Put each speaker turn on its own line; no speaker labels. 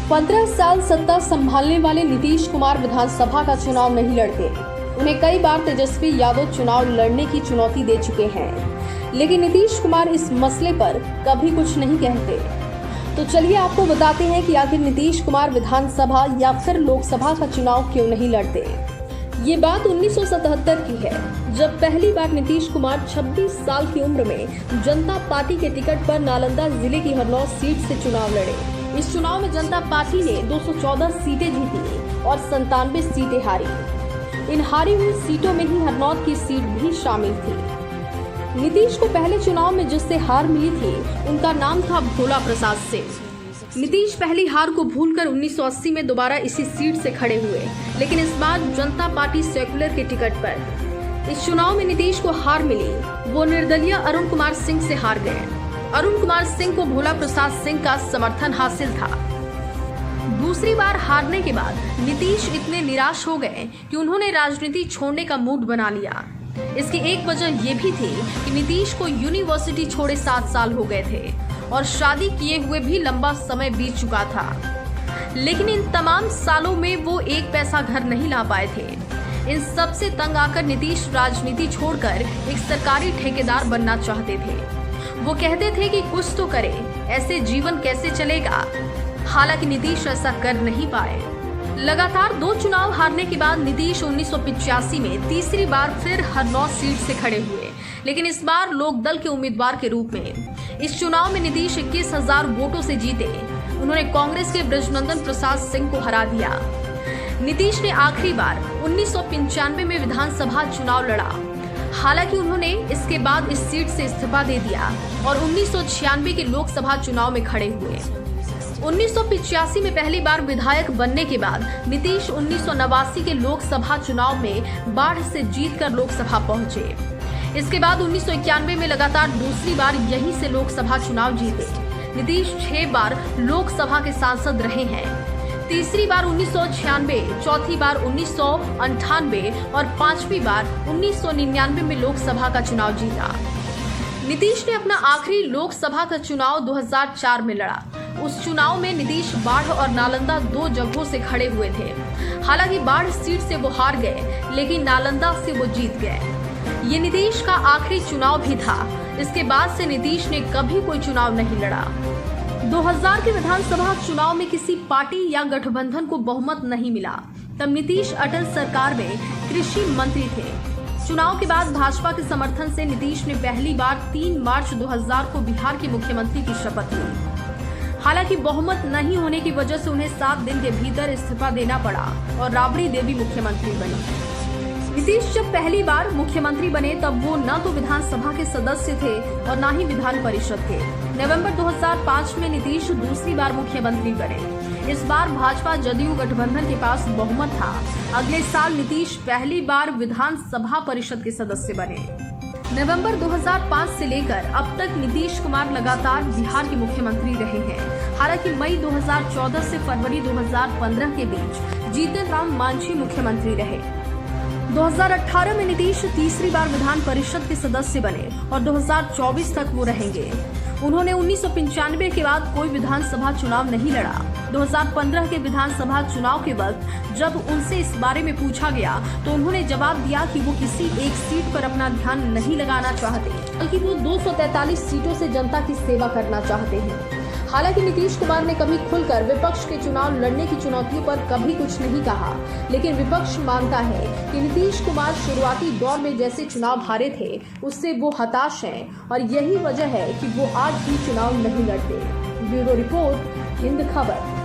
15 साल सत्ता संभालने वाले नीतीश कुमार विधानसभा का चुनाव नहीं लड़ते। उन्हें कई बार तेजस्वी यादव चुनाव लड़ने की चुनौती दे चुके हैं, लेकिन नीतीश कुमार इस मसले पर कभी कुछ नहीं कहते। तो चलिए आपको बताते हैं कि आखिर नीतीश कुमार विधानसभा या फिर लोकसभा का चुनाव क्यों नहीं लड़ते। ये बात 1977 की है, जब पहली बार नीतीश कुमार 26 साल की उम्र में जनता पार्टी के टिकट पर नालंदा जिले की हरनौत सीट से चुनाव लड़े। इस चुनाव में जनता पार्टी ने 214 सीटें जीती और 97 सीटें हारी। इन हारी हुई सीटों में ही हरनौत की सीट भी शामिल थी। नीतीश को पहले चुनाव में जिससे हार मिली थी, उनका नाम था भोला प्रसाद सिंह। नीतीश पहली हार को भूलकर 1980 में दोबारा इसी सीट से खड़े हुए, लेकिन इस बार जनता पार्टी सेक्युलर के टिकट पर। इस चुनाव में नीतीश को हार मिली, वो निर्दलीय अरुण कुमार सिंह से हार गए। अरुण कुमार सिंह को भोला प्रसाद सिंह का समर्थन हासिल था। दूसरी बार हारने के बाद नीतीश इतने निराश हो गए कि उन्होंने राजनीति छोड़ने का मूड बना लिया। इसकी एक वजह यह भी थी कि नीतीश को यूनिवर्सिटी छोड़े 7 साल हो गए थे और शादी किए हुए भी लंबा समय बीत चुका था, लेकिन इन तमाम सालों में वो एक पैसा घर नहीं ला पाए थे। इन सब से तंग आकर नीतीश राजनीति छोड़कर एक सरकारी ठेकेदार बनना चाहते थे। वो कहते थे कि कुछ तो करे, ऐसे जीवन कैसे चलेगा। हालांकि नीतीश ऐसा कर नहीं पाए। लगातार 2 चुनाव हारने के बाद नीतीश 1985 में तीसरी बार फिर हरनौत सीट से खड़े हुए, लेकिन इस बार लोक दल के उम्मीदवार के रूप में। इस चुनाव में नीतीश 21,000 वोटों से जीते। उन्होंने कांग्रेस के बृजनंदन प्रसाद सिंह को हरा दिया। नीतीश ने आखिरी बार 1995 में विधानसभा चुनाव लड़ा। हालांकि उन्होंने इसके बाद इस सीट से इस्तीफा दे दिया और 1996 के लोकसभा चुनाव में खड़े हुए। 1985 में पहली बार विधायक बनने के बाद नीतीश 1989 के लोकसभा चुनाव में बाढ़ से जीतकर लोकसभा पहुंचे। इसके बाद 1991 में लगातार दूसरी बार यहीं से लोकसभा चुनाव जीते। नीतीश 6 बार लोकसभा के सांसद रहे हैं। तीसरी बार 1996, चौथी बार 1998 और 5वीं बार 1999 में लोकसभा का चुनाव जीता। नीतीश ने अपना आखिरी लोकसभा का चुनाव 2004 में लड़ा। उस चुनाव में नीतीश बाढ़ और नालंदा 2 जगहों से खड़े हुए थे। हालांकि बाढ़ सीट से वो हार गए, लेकिन नालंदा से वो जीत गए। ये नीतीश का आखिरी चुनाव भी था। इसके बाद से नीतीश ने कभी कोई चुनाव नहीं लड़ा। 2000 के विधानसभा चुनाव में किसी पार्टी या गठबंधन को बहुमत नहीं मिला। तब नीतीश अटल सरकार में कृषि मंत्री थे। चुनाव के बाद भाजपा के समर्थन से नीतीश ने पहली बार 3 मार्च 2000 को बिहार के मुख्यमंत्री की शपथ ली। हालांकि बहुमत नहीं होने की वजह से उन्हें 7 दिन के भीतर इस्तीफा देना पड़ा और राबड़ी देवी मुख्यमंत्री बनी। नीतीश जब पहली बार मुख्यमंत्री बने तब वो न तो विधानसभा के सदस्य थे और न ही विधान परिषद के। नवंबर 2005 में नीतीश दूसरी बार मुख्यमंत्री बने। इस बार भाजपा जदयू गठबंधन के पास बहुमत था। अगले साल नीतीश पहली बार विधानसभा परिषद के सदस्य बने। नवंबर 2005 से लेकर अब तक नीतीश कुमार लगातार बिहार के मुख्यमंत्री रहे हैं। हालांकि मई 2014 से फरवरी 2015 के बीच जीतन राम मांझी मुख्यमंत्री रहे। 2018 में नीतीश तीसरी बार विधान परिषद के सदस्य बने और 2024 तक वो रहेंगे। उन्होंने 1995 के बाद कोई विधानसभा चुनाव नहीं लड़ा। 2015 के विधानसभा चुनाव के वक्त जब उनसे इस बारे में पूछा गया तो उन्होंने जवाब दिया कि वो किसी एक सीट पर अपना ध्यान नहीं लगाना चाहते, बल्कि वो 243 सीटों से जनता की सेवा करना चाहते हैं। हालांकि नीतीश कुमार ने कभी खुलकर विपक्ष के चुनाव लड़ने की चुनौतियों पर कभी कुछ नहीं कहा, लेकिन विपक्ष मानता है कि नीतीश कुमार शुरुआती दौर में जैसे चुनाव हारे थे उससे वो हताश हैं और यही वजह है कि वो आज भी चुनाव नहीं लड़ते। ब्यूरो रिपोर्ट, हिंद खबर।